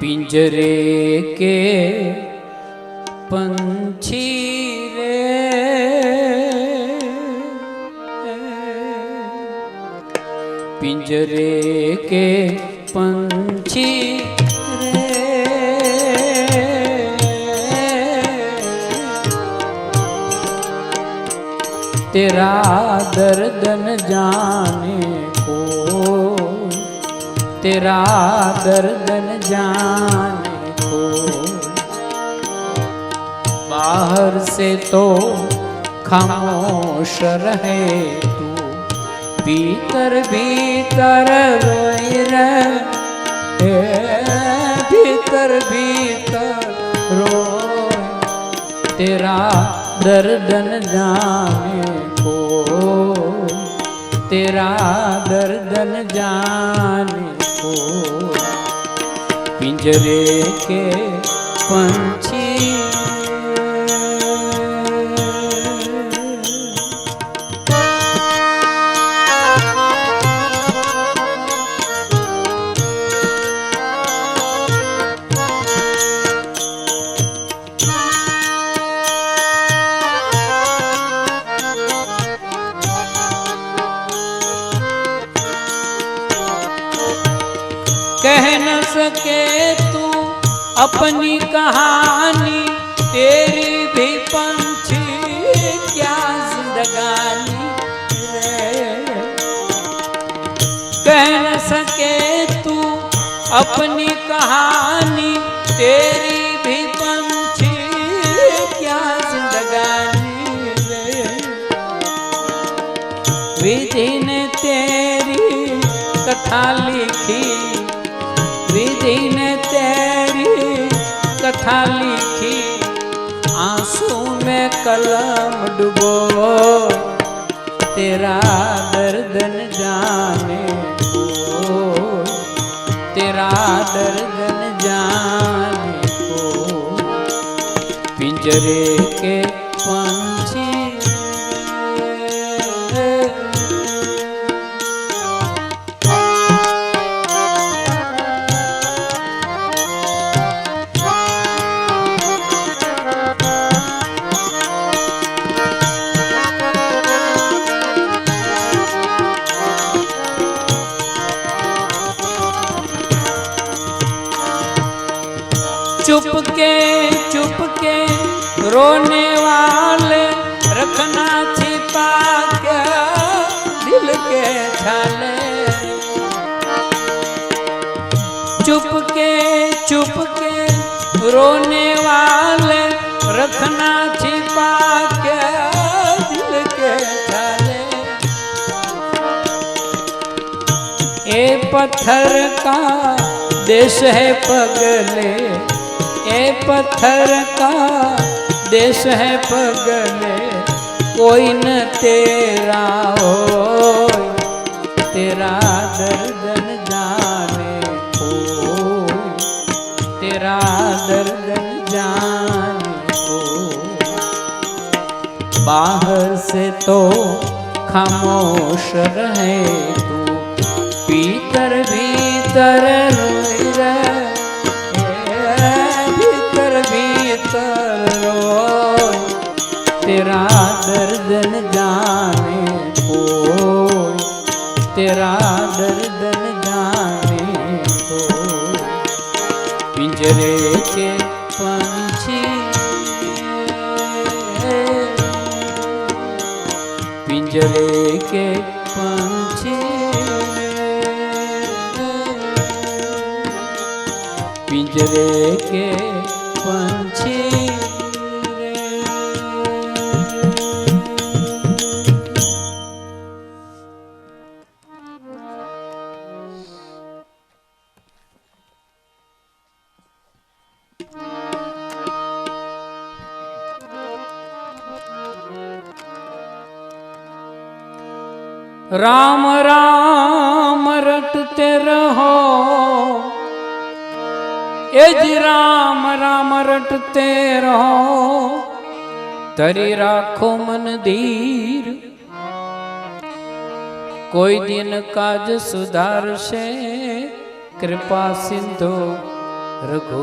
पिंजरे के पंछी रे, पिंजरे के पंछी रे, तेरा दर्द न जाने को, तेरा दर्द न जाने को। बाहर से तो खामोश रहे तू, भीतर भीतर रोई रहे, भीतर भीतर रो, तेरा दर्द न जाने को, तेरा दर्द न जाने को। पिंजरे के पंछी कह न सके तू अपनी कहानी, तेरी भी पंछी क्या जिंदगानी रे। कह न सके तू अपनी कहानी, तेरी भी पंछी क्या जिंदगानी रे। विधि ने तेरी कथा लिखी, विधि ने तेरी कथा लिखी, आंसू में कलम डुबो, तेरा दर्द न जाने को, तेरा दर्द न जाने को। पिंजरे के पंछी चुपके रोने वाले, रखना छिपा के दिल के छाले। चुपके रोने वाले, रखना छिपा के दिल के छाले। ए पत्थर का देश है पगले, ए पत्थर का देश है पगले, कोई न तेरा हो, तेरा दर्द न जाने को, तेरा दर्द न जाने को। बाहर से तो खामोश रहे तू, भीतर भीतर रोई रहे, तेरा दर्द न जाने को, तेरा दर्द न जाने को। पिंजरे के पंछी, पिंजरे के पंछी, पिंजरे के पंछी। राम राम रटते रहो, एज राम राम रटते रहो, तरी राखो मन धीर, कोई दिन काज सुधार से कृपा सिंधु રઘુ